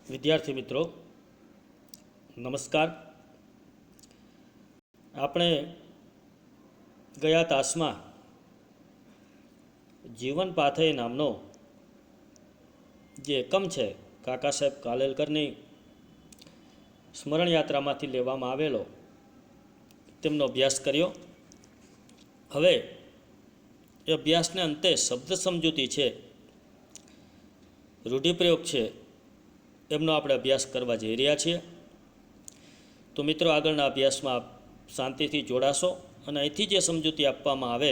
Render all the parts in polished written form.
વિદ્યાર્થી મિત્રો નમસ્કાર। આપણે ગયા તાસમાં જીવન પાથેય નામનો જે એકમ છે કાકા સાહેબ કાલેલકરની સ્મરણ યાત્રામાંથી લેવામાં આવેલો તેમનો અભ્યાસ કર્યો। હવે એ અભ્યાસને અંતે શબ્દ સમજૂતી છે, રૂઢિપ્રયોગ છે, એમનો આપણે અભ્યાસ કરવા જઈ રહ્યા છીએ। તો મિત્રો આગળના અભ્યાસમાં આપ શાંતિથી જોડાશો અને અહીંથી જે સમજૂતી આપવામાં આવે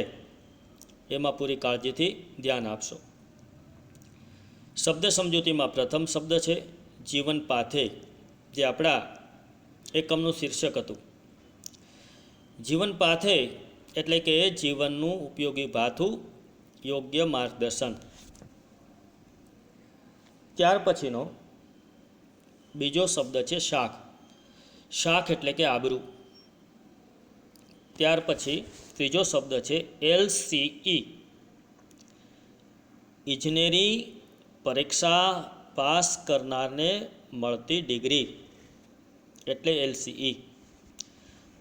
એમાં પૂરી કાળજીથી ધ્યાન આપશો। શબ્દ સમજૂતીમાં પ્રથમ શબ્દ છે જીવન પાથે, જે આપણા એકમનું શીર્ષક હતું। જીવન પાથે એટલે કે જીવનનું ઉપયોગી ભાથું, યોગ્ય માર્ગદર્શન। ત્યાર પછીનો બીજો શબ્દ છે શાખ। શાખ એટલે કે આબરૂ। ત્યાર પછી ત્રીજો શબ્દ છે LCE, ઇજનેરી પરીક્ષા પાસ કરનારને મળતી ડિગ્રી એટલે LCE।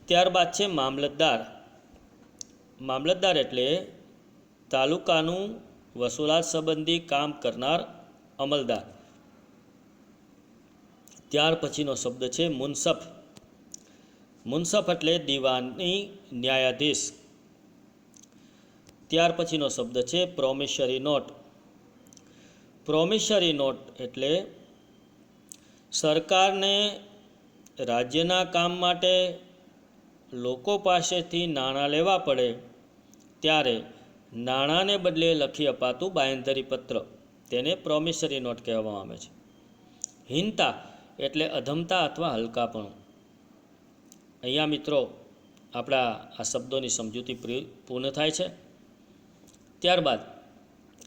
ત્યારબાદ છે મામલતદાર। મામલતદાર એટલે તાલુકાનું વસૂલાત સંબંધી કામ કરનાર અમલદાર। ત્યાર પછીનો શબ્દ છે મુનસફ। મુનસફ એટલે દીવાની ન્યાયાધીશ। ત્યાર પછીનો શબ્દ છે પ્રોમિસરી નોટ। પ્રોમિસરી નોટ એટલે સરકારને રાજ્યના કામ માટે લોકો પાસેથી નાણાં લેવા પડે ત્યારે નાણાંને બદલે લખી અપાતું બાંયધરી પત્ર, તેને પ્રોમિસરી નોટ કહેવામાં આવે છે। હીનતા એટલે અધમતા અથવા હલકાપણું। અહીંયા મિત્રો આપણા આ શબ્દોની સમજૂતી પૂર્ણ થાય છે। ત્યારબાદ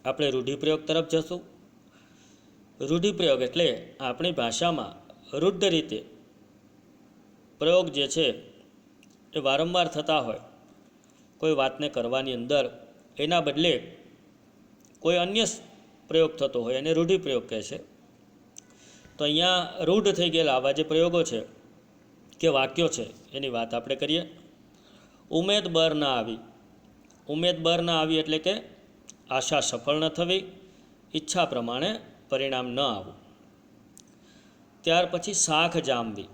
આપણે રૂઢિપ્રયોગ તરફ જશું। રૂઢિપ્રયોગ એટલે આપણી ભાષામાં રૂઢ રીતે પ્રયોગ જે છે એ વારંવાર થતા હોય, કોઈ વાતને કરવાની અંદર એના બદલે કોઈ અન્ય પ્રયોગ થતો હોય એને રૂઢિપ્રયોગ કહે છે। તો અહીંયા રૂઢ થઈ ગયેલા આવા જે પ્રયોગો છે કે વાક્યો છે એની વાત આપણે કરીએ। ઉમેદ બર ના આવી। ઉમેદ બર ના આવી એટલે કે આશા સફળ ન થવી, ઈચ્છા પ્રમાણે પરિણામ ન આવવું। ત્યાર પછી શાખ જામવી।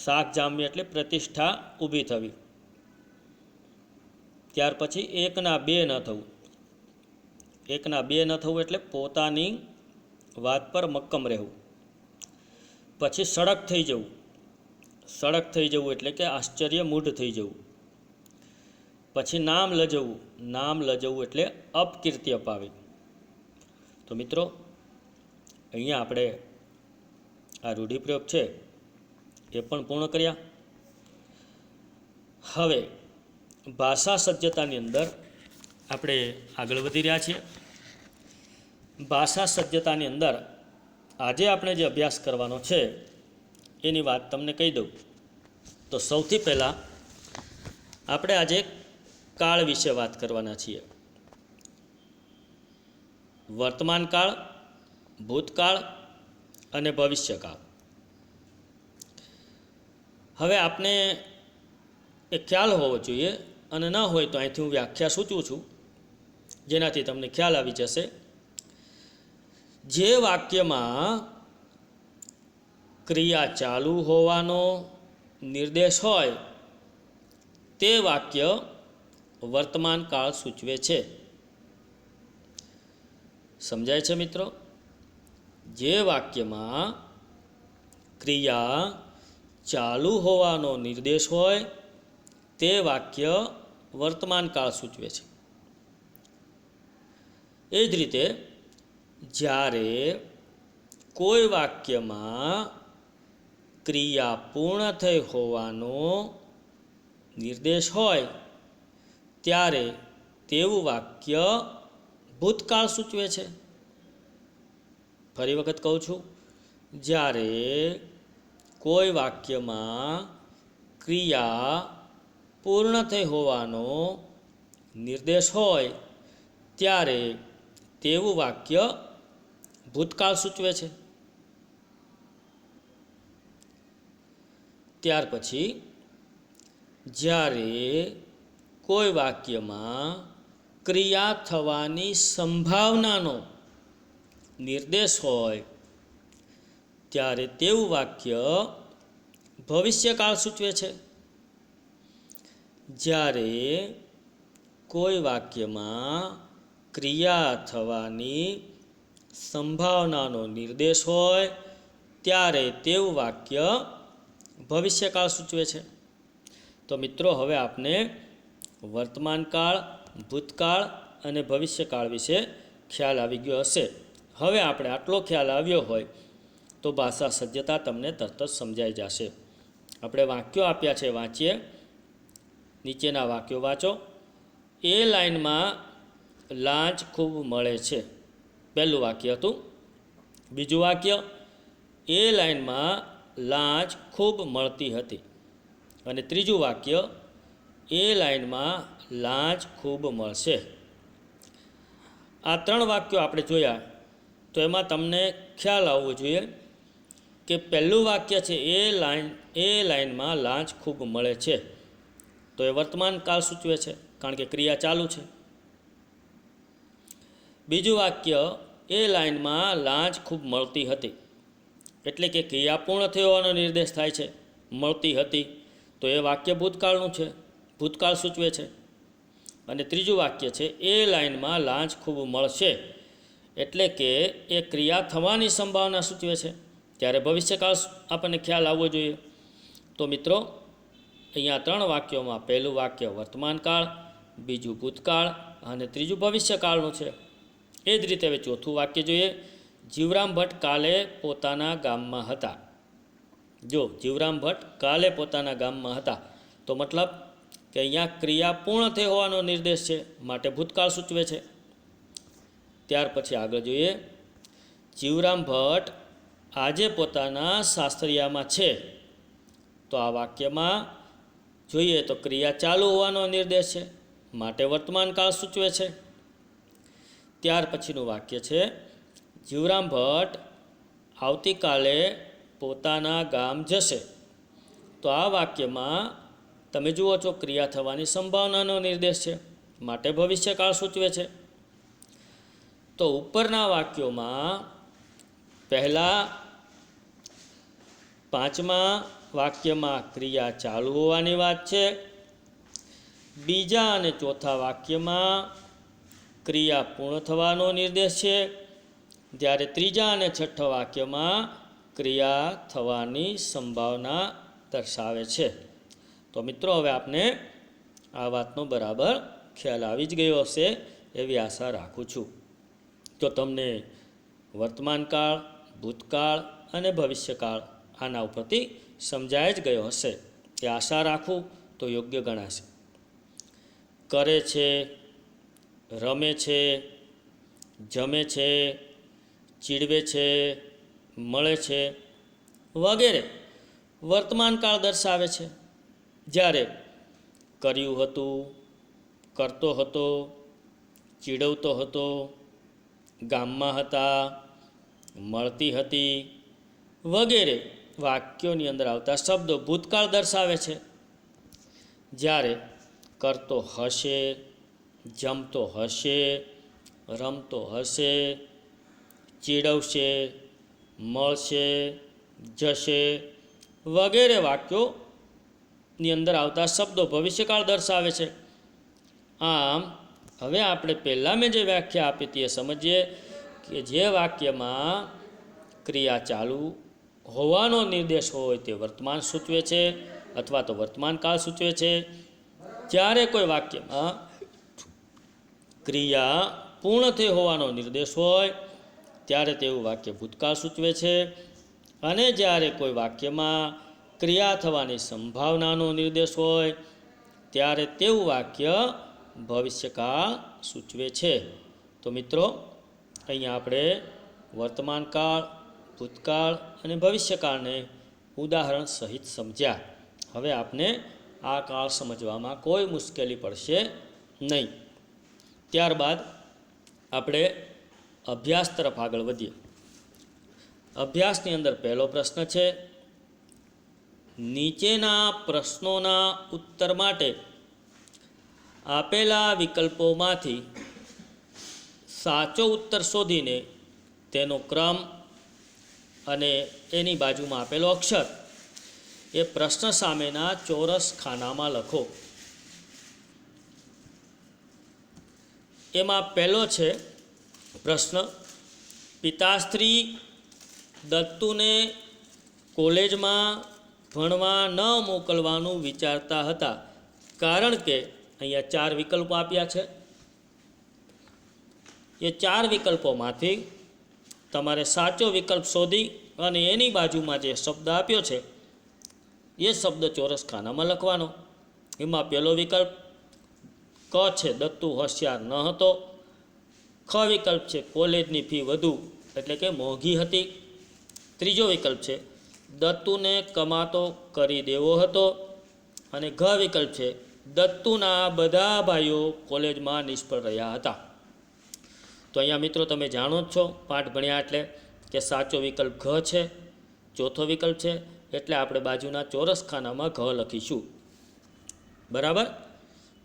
શાખ જામવી એટલે પ્રતિષ્ઠા ઊભી થવી। ત્યાર પછી એકના બે ન થવું। એકના બે ન થવું એટલે પોતાની વાત પર મક્કમ રહેવું। પછી સડક થઈ જવું। સડક થઈ જવું એટલે કે આશ્ચર્ય મૂઢ થઈ જવું। પછી નામ લજવવું। નામ લજવવું એટલે અપકીર્તિ અપાવી। તો મિત્રો અહીંયા આપણે આ રૂઢિપ્રયોગ છે એ પણ પૂર્ણ કર્યા। હવે ભાષા સજ્જતાની અંદર આપણે આગળ વધી રહ્યા છીએ। ભાષા સજ્જતાની અંદર આજે આપણે જે અભ્યાસ કરવાનો છે એની વાત તમને કહી દઉં તો સૌથી પહેલાં આપણે આજે કાળ વિશે વાત કરવાના છીએ। વર્તમાન કાળ, ભૂતકાળ અને ભવિષ્યકાળ। હવે આપને એ ખ્યાલ હોવો જોઈએ, અને ન હોય તો અહીંથી હું વ્યાખ્યા સૂચવું છું જેનાથી તમને ખ્યાલ આવી જશે। જે વાક્યમાં ક્રિયા ચાલુ હોવાનો નિર્દેશ હોય તે વાક્ય વર્તમાન કાળ સૂચવે છે। સમજાય છે મિત્રો? જે વાક્યમાં ક્રિયા ચાલુ હોવાનો નિર્દેશ હોય તે વાક્ય વર્તમાન કાળ સૂચવે છે। એ જ રીતે જ્યારે કોઈ વાક્યમાં ક્રિયા પૂર્ણ થઈ હોવાનો નિર્દેશ હોય ત્યારે તેવું વાક્ય ભૂતકાળ સૂચવે છે। ફરી વખત કહું છું, જ્યારે કોઈ વાક્યમાં ક્રિયા પૂર્ણ થઈ હોવાનો નિર્દેશ હોય ત્યારે તેવું વાક્ય ભૂતકાળ સૂચવે છે। ત્યાર પછી જ્યારે કોઈ વાક્યમાં ક્રિયા થવાની સંભાવનાનો નિર્દેશ હોય ત્યારે તેવું વાક્ય ભવિષ્યકાળ સૂચવે છે. જ્યારે કોઈ વાક્યમાં ક્રિયા થવાની સંભાવનાનો નિર્દેશ હોય ત્યારે તેવું વાક્ય ભવિષ્યકાળ સૂચવે છે. તો મિત્રો, હવે આપને વર્તમાનકાળ, ભૂતકાળ અને ભવિષ્યકાળ વિશે ખ્યાલ આવી ગયો હશે. હવે આપણે આટલો ખ્યાલ આવ્યો હોય તો ભાષા સજ્જતા તમને તરત જ સમજાઈ જશે. આપણે વાક્યો આપ્યા છે, વાંચીએ. નીચેના વાક્યો વાંચો. એ લાઈનમાં લાંચ ખૂબ મળે છે. પહેલું વાક્ય હતું. બીજું વાક્ય, એ લાઈનમાં લાંચ ખૂબ મળતી હતી. અને ત્રીજું વાક્ય, એ લાઈનમાં લાંચ ખૂબ મળશે. આ 3 વાક્યો આપણે જોયા તો એમાં તમને ખ્યાલ આવવો જોઈએ કે પહેલું વાક્ય છે એ લાઈનમાં લાંચ ખૂબ મળે છે, તો એ વર્તમાન કાળ સૂચવે છે કારણ કે ક્રિયા ચાલુ છે. બીજું વાક્ય, એ લાઈનમાં લાંચ ખૂબ મળતી હતી, એટલે કે ક્રિયા પૂર્ણ થઈ હોવાનો નિર્દેશ થાય છે. મળતી હતી તો એ વાક્ય ભૂતકાળનું છે, ભૂતકાળ સૂચવે છે. અને ત્રીજું વાક્ય છે, એ લાઈનમાં લાંચ ખૂબ મળશે, એટલે કે એ ક્રિયા થવાની સંભાવના સૂચવે છે, ત્યારે ભવિષ્યકાળ આપણને ખ્યાલ આવવો જોઈએ. તો મિત્રો, અહીંયા 3 વાક્યોમાં પહેલું વાક્ય વર્તમાનકાળ, બીજું ભૂતકાળ અને ત્રીજું ભવિષ્યકાળનું છે. એ જ રીતે હવે ચોથું વાક્ય જોઈએ. જીવરામ ભટ્ટ કાલે પોતાના ગામમાં હતા. જો જીવરામ ભટ્ટ કાલે પોતાના ગામમાં હતા તો મતલબ કે અહીંયા ક્રિયા પૂર્ણ થઈ હોવાનો નિર્દેશ છે, માટે ભૂતકાળ સૂચવે છે. ત્યાર પછી આગળ જોઈએ. જીવરામ ભટ્ટ આજે પોતાના સાસરિયામાં છે. તો આ વાક્યમાં જોઈએ તો ક્રિયા ચાલુ હોવાનો નિર્દેશ છે, માટે વર્તમાન કાળ સૂચવે છે. ત્યાર પછીનું વાક્ય છે, જીવરામ ભટ્ટ આવતીકાલે પોતાના ગામ જશે. તો આ વાક્યમાં તમે જુઓ છો ક્રિયા થવાની સંભાવનાનો નિર્દેશ છે, માટે ભવિષ્યકાળ સૂચવે છે. તો ઉપરના વાક્યોમાં પહેલા 5મા વાક્યમાં ક્રિયા ચાલુ હોવાની વાત છે. બીજા અને ચોથા વાક્યમાં ક્રિયા પૂર્ણ થવાનો નિર્દેશ છે, જ્યારે ત્રીજા અને છઠ્ઠા વાક્યમાં ક્રિયા થવાની સંભાવના દર્શાવે છે. તો મિત્રો, હવે આપને આ વાતનો બરાબર ખ્યાલ આવી જ ગયો હશે એવી આશા રાખું છું. તો તમને વર્તમાનકાળ, ભૂતકાળ અને ભવિષ્યકાળ આના ઉપરથી સમજાઈ જ ગયો હશે એ આશા રાખું તો યોગ્ય ગણાશે. કરે છે, રમે છે, જમે છે, ચીડવે છે, મળે છે વગેરે વર્તમાનકાળ દર્શાવે છે. જ્યારે કર્યું હતું, કરતો હતો, ચીડવતો હતો, ગામમાં હતા, મળતી હતી વગેરે વાક્યોની અંદર આવતા શબ્દો ભૂતકાળ દર્શાવે છે. જ્યારે કરતો હશે, જમતો હશે, રમતો હશે, ચીડવશે, મળશે, જશે વગેરે વાક્યોની અંદર આવતા શબ્દો ભવિષ્યકાળ દર્શાવે છે. આમ હવે આપણે પહેલાં મેં જે વ્યાખ્યા આપી હતી એ સમજીએ કે જે વાક્યમાં ક્રિયા ચાલુ હોવાનો નિર્દેશ હોય તે વર્તમાન સૂચવે છે અથવા તો વર્તમાન કાળ સૂચવે છે. જ્યારે કોઈ વાક્યમાં ક્રિયા પૂર્ણ થઈ હોવાનો નિર્દેશ હોય ત્યારે તેવું વાક્ય ભૂતકાળ સૂચવે છે. અને જ્યારે કોઈ વાક્યમાં ક્રિયા થવાની સંભાવનાનો નિર્દેશ હોય ત્યારે તેવું વાક્ય ભવિષ્યકાળ સૂચવે છે. તો મિત્રો, અહીંયા આપણે વર્તમાનકાળ, ભૂતકાળ અને ભવિષ્યકાળને ઉદાહરણ સહિત સમજ્યા. હવે આપને આ કાળ સમજવામાં કોઈ મુશ્કેલી પડશે નહીં. ત્યારબાદ આપણે અભ્યાસ તરફ આગળ વધીએ. અભ્યાસની અંદર પહેલો પ્રશ્ન છે, નીચેના પ્રશ્નોના ઉત્તર માટે આપેલા વિકલ્પોમાંથી સાચો ઉત્તર શોધીને તેનો ક્રમ અને એની બાજુમાં આપેલો અક્ષર એ પ્રશ્ન સામેના ચોરસ ખાનામાં લખો. એમાં પહેલો છે પ્રશ્ન, પિતાશ્રી દત્તુને કોલેજમાં ભણવા ન મોકલવાનું વિચારતા હતા, કારણ કે અહીંયા 4 વિકલ્પો આપ્યા છે. એ 4 વિકલ્પોમાંથી તમારે સાચો વિકલ્પ શોધી અને એની બાજુમાં જે શબ્દ આપ્યો છે એ શબ્દ ચોરસ ખાનામાં લખવાનો. એમાં પહેલો વિકલ્પ ક છે, દત્તુ હોશિયાર ન હતો. ખ વિકલ્પ છે, કોલેજની ફી વધુ એટલે કે મોંઘી હતી. ત્રીજો વિકલ્પ છે, દત્તુને કમાતો કરી દેવો હતો. અને ઘ વિકલ્પ છે, દત્તુના બધા ભાઈઓ કોલેજમાં નિષ્ફળ રહ્યા હતા. તો અહીંયા મિત્રો તમે જાણો જ છો, પાઠ ભણ્યા એટલે કે સાચો વિકલ્પ ઘ છે. ચોથો વિકલ્પ છે એટલે આપણે બાજુના ચોરસ ખાનામાં ઘ લખીશું. બરાબર.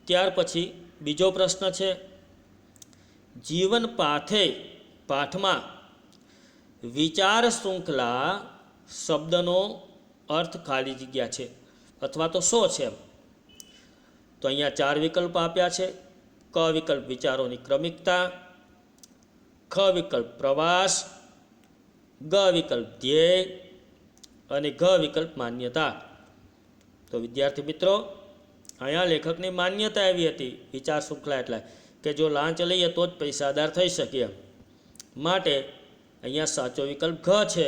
ત્યાર પછી બીજો પ્રશ્ન છે, જીવન પાઠમાં વિચાર શૃંખલા શબ્દનો અર્થ ખાલી જગ્યા છે અથવા તો શો છે એમ. તો અહીંયા 4 વિકલ્પ આપ્યા છે. ક વિકલ્પ વિચારોની ક્રમિકતા, ખ વિકલ્પ પ્રવાસ, ગ વિકલ્પ ધ્યેય અને ઘ વિકલ્પ માન્યતા. તો વિદ્યાર્થી મિત્રો, અહીંયા લેખકની માન્યતા એવી હતી વિચાર શૃંખલા એટલે કે જો લાંચ લઈએ તો જ પૈસાદાર થઈ શકીએ. માટે અહીંયા સાચો વિકલ્પ ઘ છે,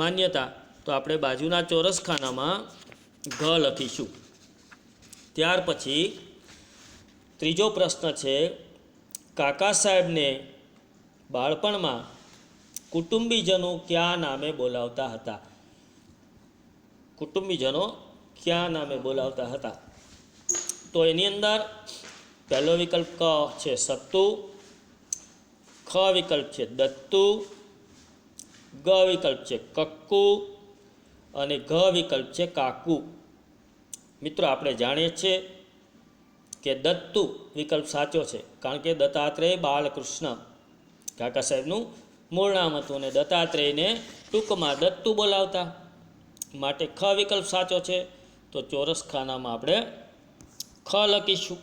માન્યતા. તો આપણે બાજુના ચોરસ ખાનામાં ઘ લખીશું. ત્યાર પછી ત્રીજો પ્રશ્ન છે, કાકા સાહેબને બાળપણમાં કુટુંબીજનો કયા નામે બોલાવતા હતા? કુટુંબીજનો કયા નામે બોલાવતા હતા? તો એની અંદર પહેલો વિકલ્પ ક છે સત્તુ, ખ વિકલ્પ છે દત્તુ, ગ વિકલ્પ છે કક્કુ અને ઘ વિકલ્પ છે કાકુ. મિત્રો આપણે જાણીએ છીએ કે દત્તુ વિકલ્પ સાચો છે, કારણ કે દત્તાત્રેય બાલકૃષ્ણ કાકા સાહેબનું મૂળ નામ હતું અને દત્તાત્રેયને ટૂંકમાં દત્તુ બોલાવતા. માટે ખ વિકલ્પ સાચો છે. તો ચોરસ ખાનામાં આપણે ખ લખીશું.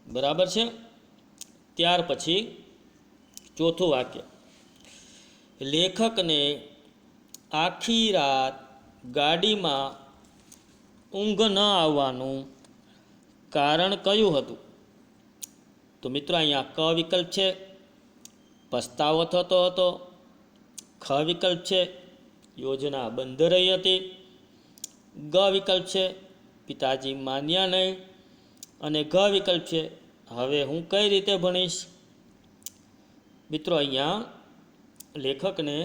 બરાબર છે. ત્યાર પછી ચોથું વાક્ય, લેખકને આખી રાત ગાડીમાં ઊંઘ ન આવવાનું કારણ કયું હતું? તો મિત્રો અહીંયા ક વિકલ્પ છે, પસ્તાવો થતો હતો. ખ વિકલ્પ છે, યોજના બંધ રહી હતી. ગ વિકલ્પ છે, પિતાજી માન્યા નહીં. અને ઘ વિકલ્પ છે, હવે હું કઈ રીતે ભણીશ? મિત્રો અહીંયા લેખકને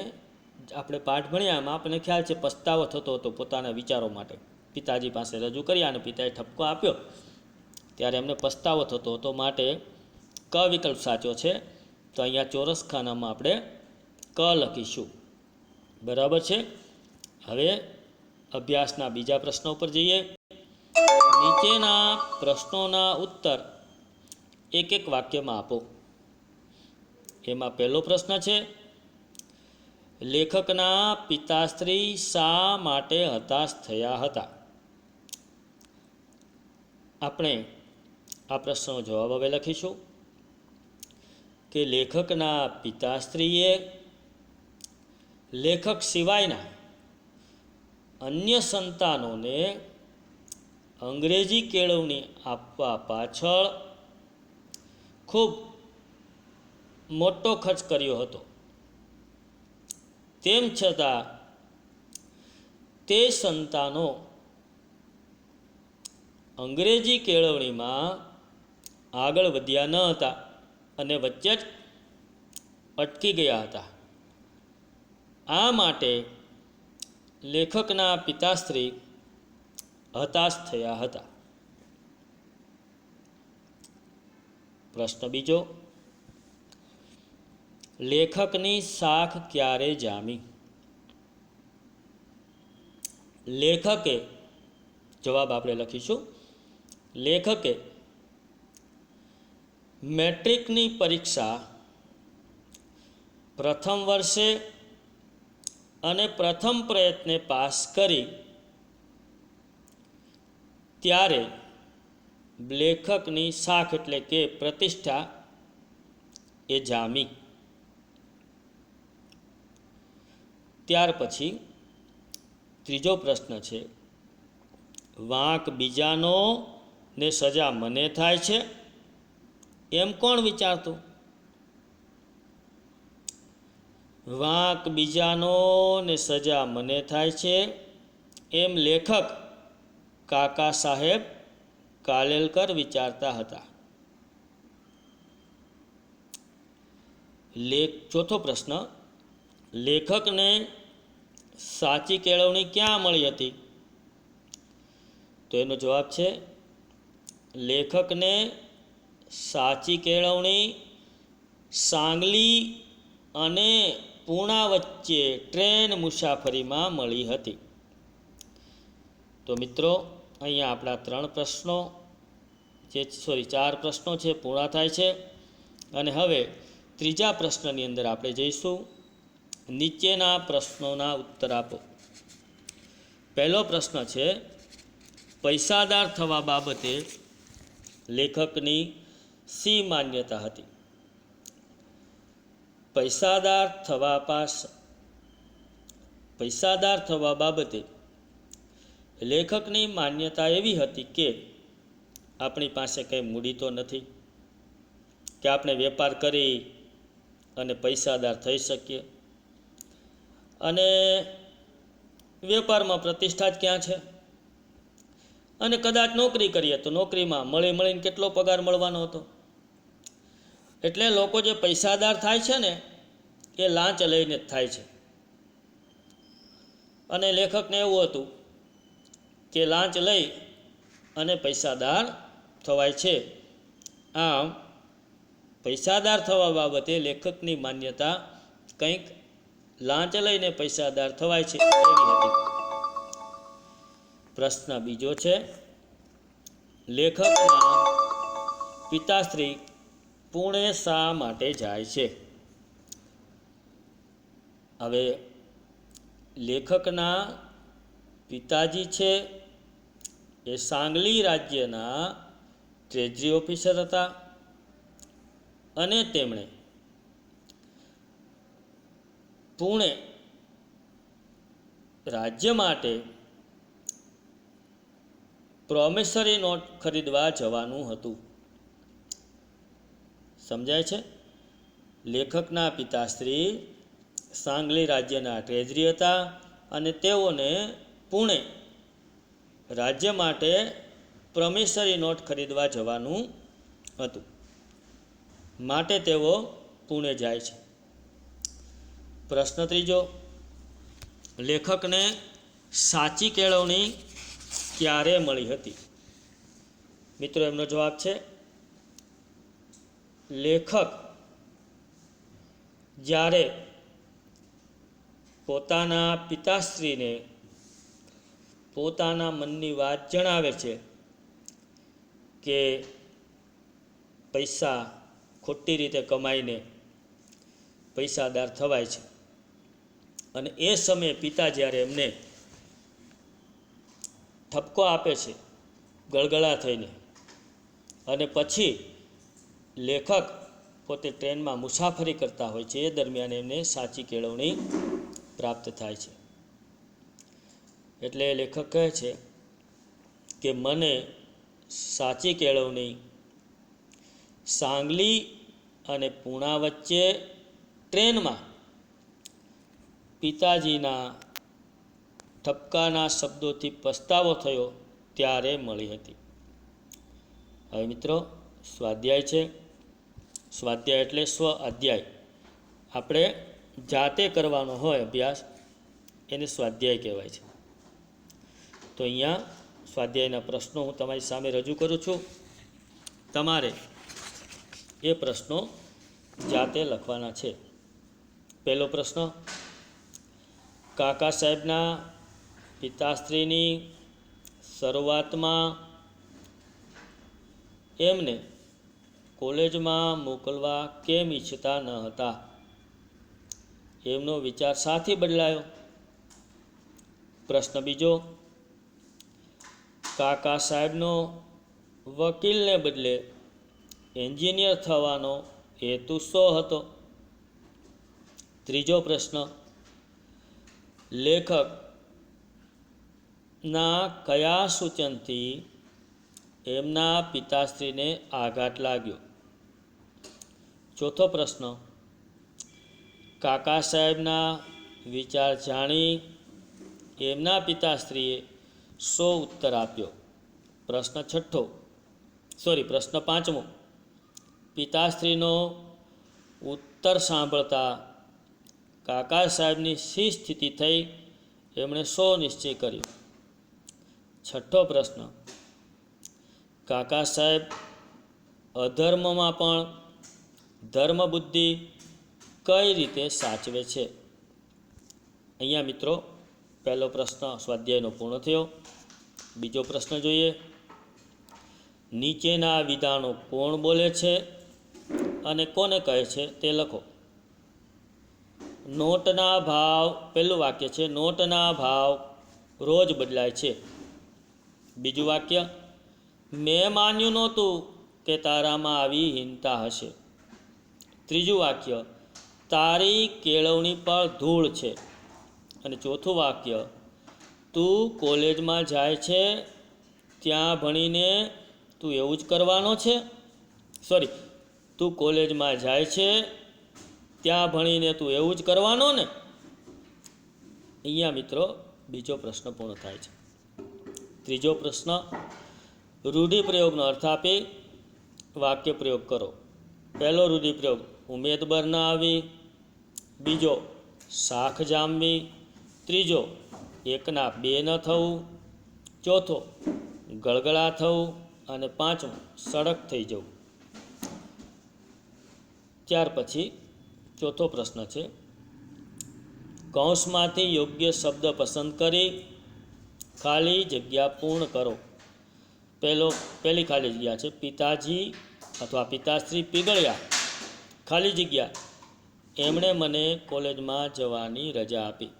આપણે પાઠ ભણ્યા એમાં આપણને ખ્યાલ છે પસ્તાવો થતો હતો પોતાના વિચારો માટે. પિતાજી પાસે રજૂ કર્યા અને પિતાએ ઠપકો આપ્યો ત્યારે એમને પસ્તાવો થતો હતો. માટે ક વિકલ્પ સાચો છે. તો અહીંયા ચોરસ ખાનામાં આપણે ક લખીશું. બરાબર છે. હવે અભ્યાસના બીજા પ્રશ્નો પર જઈએ. નીચેના પ્રશ્નોના ઉત્તર એક એક વાક્યમાં આપો. એમાં પહેલો પ્રશ્ન છે, લેખકના પિતાશ્રી શા માટે હતાશ થયા હતા? આપણે આ પ્રશ્નનો જવાબ હવે લખીશું કે લેખકના પિતાશ્રીએ લેખક સિવાયના અન્ય સંતાનોને અંગ્રેજી કેળવણી આપવા પાછળ ખૂબ મોટો ખર્ચ કર્યો હતો. તેમ છતાં તે સંતાનો અંગ્રેજી કેળવણીમાં આગળ વધ્યા ન હતા અને વચ્ચે જ અટકી ગયા હતા. આ માટે લેખકના પિતાશ્રી હતાશ થયા હતા. પ્રશ્ન બીજો, લેખકની શાખ ક્યારે જામી? લેખકે, જવાબ આપણે લખીશું, લેખકે મેટ્રિકની પરીક્ષા પ્રથમ વર્ષે અને પ્રથમ પ્રયત્ને પાસ કરી ત્યારે લેખકની શાખ એટલે કે પ્રતિષ્ઠા એ જામી. ત્યાર પછી ત્રીજો પ્રશ્ન છે, વાંક બીજાનો ને સજા મને થાય છે એમ કોણ વિચારતું? વાંક બીજાનો ને સજા મને થાય છે એમ લેખક કાકા સાહેબ કાલેલકર વિચારતા હતા. ચોથો પ્રશ્ન, લેખકને સાચી કેળવણી ક્યાં મળી હતી? તો એનો જવાબ છે, લેખકને સાચી કેળવણી સાંગલી અને પૂણા વચ્ચે ટ્રેન મુસાફરીમાં મળી હતી. તો મિત્રો, અહીંયા આપણા 4 પ્રશ્નો છે પૂરા થાય છે. અને હવે ત્રીજા પ્રશ્નની અંદર આપણે જઈશું. નીચેના પ્રશ્નોના ઉત્તર આપો. પહેલો પ્રશ્ન છે, પૈસાદાર થવા બાબતે લેખકની શી માન્યતા હતી? પૈસાદાર થવા બાબતે લેખકની માન્યતા એવી હતી કે આપણી પાસે કંઈ મૂડી તો નથી કે આપણે વેપાર કરી અને પૈસાદાર થઈ શકીએ, અને વેપારમાં પ્રતિષ્ઠા જ ક્યાં છે, અને કદાચ નોકરી કરીએ તો નોકરીમાં મળીને કેટલો પગાર મળવાનો હતો. એટલે લોકો જે પૈસાદાર થાય છે ને એ લાંચ લઈને જ થાય છે. અને લેખકને એવું હતું કે લાંચ લઈ અને પૈસાદાર થવાય છે. આમ પૈસાદાર થવા બાબતે લેખકની માન્યતા કંઈક લાંચ લઈને પૈસાદાર થવાય છે એવી હતી. પ્રશ્ન બીજો છે, લેખકના પિતાશ્રી પુણે શા માટે જાય છે? હવે લેખકના પિતાજી છે એ સાંગલી રાજ્યના ટ્રેઝરી ઓફિસર હતા, અને તેમણે પુણે રાજ્ય માટે પ્રોમિસરી નોટ ખરીદવા જવાનું હતું. સમજાય છે? લેખકના પિતાશ્રી સાંગલી રાજ્યના ટ્રેઝરી હતા અને તેઓને પુણે રાજ્ય માટે પ્રોમિસરી નોટ ખરીદવા જવાનું હતું, માટે તેઓ પુણે જાય છે. પ્રશ્ન ત્રીજો, લેખકને સાચી કેળવણી ક્યારે મળી હતી? મિત્રો, એમનો જવાબ છે, લેખક જ્યારે પોતાના પિતાશ્રીને પોતાના મનની વાત જણાવે છે કે પૈસા ખોટી રીતે કમાઈને પૈસાદાર થવાય છે, અને એ સમયે પિતા જ્યારે એમને ઠપકો આપે છે ગળગળા થઈને, અને પછી લેખક પોતે ટ્રેનમાં મુસાફરી કરતા હોય છે, એ દરમિયાન એમને સાચી કેળવણી પ્રાપ્ત થાય છે. એટલે લેખક કહે છે કે મને સાચી કેળવણી સાંગલી અને પૂણા વચ્ચે ટ્રેનમાં પિતાજીના ઠપકાના શબ્દોથી પસ્તાવો થયો ત્યારે મળી હતી. હવે મિત્રો, સ્વાધ્યાય છે. સ્વાધ્યાય એટલે સ્વ અધ્યાય. આપણે જાતે કરવાનો હોય અભ્યાસ, એને સ્વાધ્યાય કહેવાય છે. તો અહીંયા સ્વાધ્યાયના પ્રશ્નો હું તમારી સામે રજૂ કરું છું. તમારે એ પ્રશ્નો જાતે લખવાના છે. પહેલો પ્રશ્ન, કાકા સાહેબના પિતાશ્રીની શરૂઆતમાં એમને કોલેજમાં મોકલવા કેમ ઈચ્છતા ન હતા? એમનો વિચાર શાથી બદલાયો? પ્રશ્ન બીજો, કાકા સાહેબનો વકીલને બદલે એન્જિનિયર થવાનો હેતુ શો હતો? ત્રીજો પ્રશ્ન, લેખકના કયા સૂચનથી એમના પિતાશ્રીને આઘાત લાગ્યો? ચોથો પ્રશ્ન, કાકા સાહેબના વિચાર જાણી એમના પિતાશ્રીએ શો ઉત્તર આપ્યો? પ્રશ્ન પાંચમો, પિતાશ્રીનો ઉત્તર સાંભળતા કાકા સાહેબની શી સ્થિતિ થઈ? એમણે શો નિશ્ચય કર્યો? છઠ્ઠો પ્રશ્ન, કાકા સાહેબ અધર્મમાં પણ ધર્મબુદ્ધિ કઈ રીતે સાચવે છે? અહીંયા મિત્રો પહેલો પ્રશ્ન સ્વાધ્યાયનો પૂર્ણ થયો. બીજો પ્રશ્ન જોઈએ. નીચેના વિધાનો કોણ બોલે છે અને કોને કહે છે તે લખો. નોટના ભાવ, પહેલું વાક્ય છે, નોટના ભાવ રોજ બદલાય છે. બીજું વાક્ય, મેં માન્યું નહોતું કે તારામાં આવી હીનતા હશે. ત્રીજું વાક્ય, તારી કેળવણી પર ધૂળ છે. અને ચોથું વાક્ય, તું કોલેજમાં જાય છે ત્યાં ભણીને તું એવું જ કરવાનો છે. તું કોલેજમાં જાય છે ત્યાં ભણીને તું એવું જ કરવાનો ને? અહીંયા મિત્રો બીજો પ્રશ્ન પૂર્ણ થાય છે. ત્રીજો પ્રશ્ન, રૂઢિપ્રયોગનો અર્થ આપી વાક્ય પ્રયોગ કરો. પહેલો રૂઢિપ્રયોગ, ઉમેદ બર ન આવી. બીજો, શાખ જામવી. ત્રીજો, એકના બે ન થવું. ચોથો, ગળગળા થવું. અને પાંચમું, સડક થઈ જવું. ત્યાર પછી ચોથો પ્રશ્ન છે, કૌંસમાંથી યોગ્ય શબ્દ પસંદ કરી ખાલી જગ્યા પૂર્ણ કરો. પહેલી ખાલી જગ્યા છે, પિતાજી અથવા પિતાશ્રી પીગળ્યા, ખાલી જગ્યા, એમણે મને કોલેજમાં જવાની રજા આપી.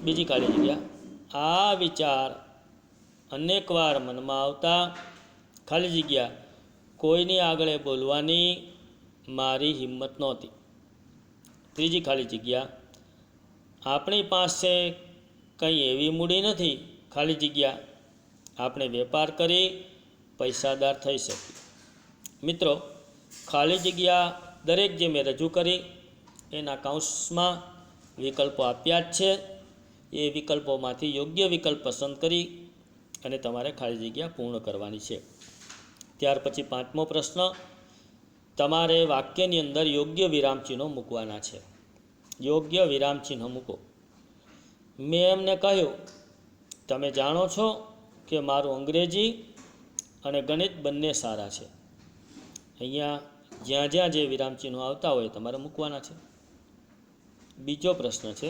બીજી ખાલી જગ્યા, આ વિચાર અનેકવાર મનમાં આવતા, ખાલી જગ્યા, કોઈની આગળ બોલવાની મારી હિંમત નહોતી. ત્રીજી ખાલી જગ્યા, આપણી પાસે કંઈ એવી મૂડી નથી, ખાલી જગ્યા, આપણે વેપાર કરી પૈસાદાર થઈ શકીએ. મિત્રો, ખાલી જગ્યા દરેક જે મેં રજૂ કરી એના કૌંસમાં વિકલ્પો આપ્યા જ છે. એ વિકલ્પોમાંથી યોગ્ય વિકલ્પ પસંદ કરી અને તમારે ખાલી જગ્યા પૂર્ણ કરવાની છે. ત્યાર પછી પાંચમો પ્રશ્ન, તમારે વાક્યની અંદર યોગ્ય વિરામચિહ્નો મૂકવાના છે. યોગ્ય વિરામચિહ્ન મૂકો. મેં એમને કહ્યું, તમે જાણો છો કે મારું અંગ્રેજી અને ગણિત બંને સારા છે. અહીંયા જ્યાં જ્યાં જે વિરામચિહ્નો આવતા હોય તમારે મૂકવાના છે. બીજો પ્રશ્ન છે,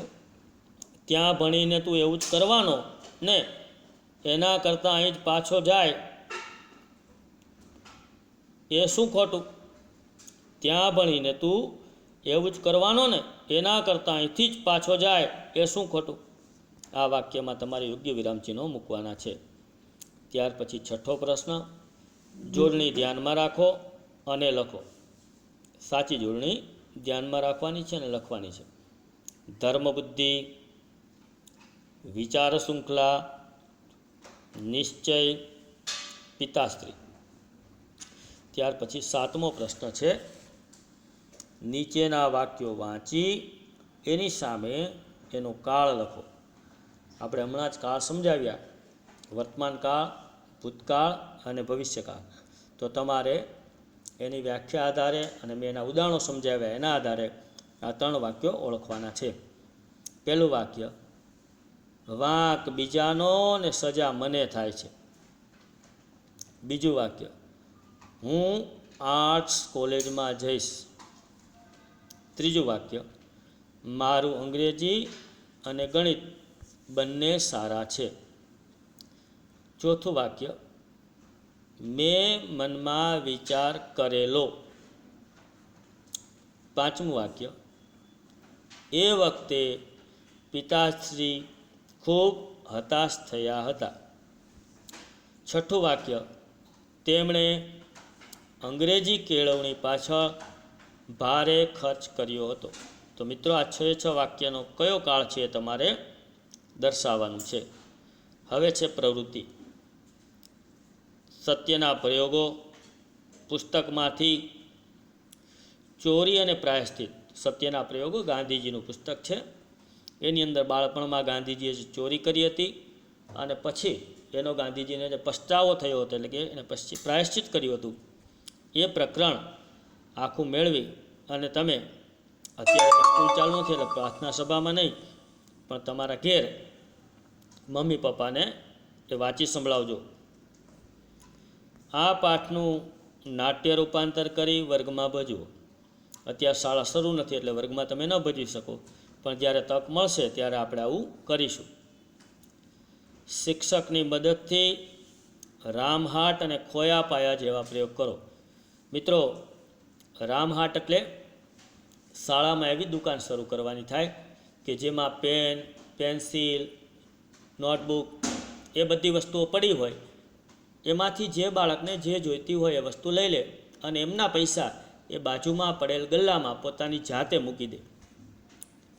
ત્યાં ભણીને તું એવું જ કરવાનો ને, એના કરતાં અહીં જ પાછો જાય એ શું ખોટું? ત્યાં ભણીને તું એવું જ કરવાનો ને, એના કરતાં અહીંથી જ પાછો જાય એ શું ખોટું? આ વાક્યમાં તમારે યોગ્ય વિરામચિહ્નો મૂકવાના છે. ત્યાર પછી છઠ્ઠો પ્રશ્ન, જોડણી ધ્યાનમાં રાખો અને લખો. સાચી જોડણી ધ્યાનમાં રાખવાની છે અને લખવાની છે. ધર્મબુદ્ધિ, વિચાર શૃંખલા, નિશ્ચય, પિતાશ્રી. ત્યાર પછી સાતમો પ્રશ્ન છે, નીચેના વાક્યો વાંચી એની સામે એનો કાળ લખો. આપણે હમણાં જ કાળ સમજાવ્યા, વર્તમાન કાળ, ભૂતકાળ અને ભવિષ્યકાળ. તો તમારે એની વ્યાખ્યા આધારે અને મેં એના ઉદાહરણો સમજાવ્યા એના આધારે આ 3 વાક્યો ઓળખવાના છે. પહેલું વાક્ય, વાંક બીજાનો ને સજા મને થાય છે. બીજું વાક્ય, હું આર્ટ્સ કોલેજમાં જઈશ. ત્રીજું વાક્ય, મારું અંગ્રેજી અને ગણિત બંને સારા છે. ચોથું વાક્ય, મેં મનમાં વિચાર કરેલો. પાંચમું વાક્ય, એ વખતે પિતાશ્રી ખૂબ હતાશ થયા હતા. છઠ્ઠું વાક્ય, તેમણે અંગ્રેજી કેળવણી પાછળ ભારે ખર્ચ કર્યો હતો. તો મિત્રો, આ 6 વાક્યનો કયો કાળ છે એ તમારે દર્શાવવાનું છે. હવે છે પ્રવૃત્તિ. સત્યના પ્રયોગો પુસ્તકમાંથી ચોરી અને પ્રાયશ્ચિત. સત્યના પ્રયોગો ગાંધીજીનું પુસ્તક છે. એની અંદર બાળપણમાં ગાંધીજીએ ચોરી કરી હતી અને પછી એનો ગાંધીજીને જે પછતાવો થયો હતો, એટલે કે એને પછી પ્રાયશ્ચિત કર્યું હતું, એ પ્રકરણ આખું મેળવી અને તમે અત્યારે સ્કૂલ ચાલુ નથી એટલે પ્રાર્થના સભામાં નહીં પણ તમારા ઘેર મમ્મી પપ્પાને એ વાંચી સંભળાવજો. આ પાઠનું નાટ્ય રૂપાંતર કરી વર્ગમાં ભજવો. અત્યારે શાળા શરૂ નથી એટલે વર્ગમાં તમે ન ભજવી શકો, પણ જ્યારે તક મળશે ત્યારે આપણે આવું કરીશું. શિક્ષકની મદદથી રામહાટ અને ખોયા પાયા જેવા પ્રયોગ કરો. મિત્રો, રામહાટ એટલે શાળામાં એવી દુકાન શરૂ કરવાની થાય કે જેમાં પેન, પેન્સિલ, નોટબુક એ બધી વસ્તુઓ પડી હોય. એમાંથી જે બાળકને જે જોઈતી હોય એ વસ્તુ લઈ લે અને એમના પૈસા એ બાજુમાં પડેલ ગલ્લામાં પોતાની જાતે મૂકી દે.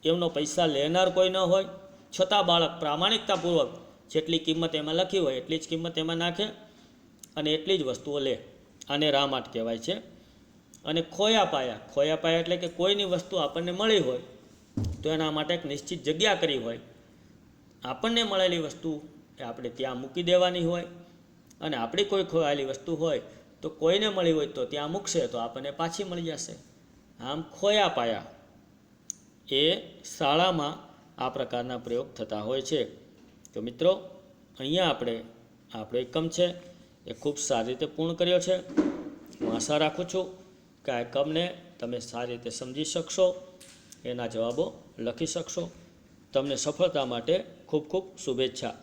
એમનો પૈસા લેનાર કોઈ ન હોય, છતાં બાળક પ્રામાણિકતાપૂર્વક જેટલી કિંમત એમાં લખી હોય એટલી જ કિંમત એમાં નાખે અને એટલી જ વસ્તુઓ લે. આને રામહાટ કહેવાય છે. અને ખોયા પાયા એટલે કે કોઈની વસ્તુ આપણને મળી હોય તો એના માટે એક નિશ્ચિત જગ્યા કરી હોય. આપણને મળેલી વસ્તુ એ આપણે ત્યાં મૂકી દેવાની હોય અને આપણી કોઈ ખોવાયેલી વસ્તુ હોય તો કોઈને મળી હોય તો ત્યાં મૂકશે તો આપણને પાછી મળી જશે. આમ ખોયા પાયા એ શાળામાં આ પ્રકારના પ્રયોગ થતા હોય છે. તો મિત્રો, અહીંયા આપણે આપણો એકમ છે એ ખૂબ સારી રીતે પૂર્ણ કર્યો છે. હું આશા રાખું છું કે આ એકમને તમે સારી રીતે સમજી શકશો, એના જવાબો લખી શકશો. તમને સફળતા માટે ખૂબ ખૂબ શુભેચ્છા.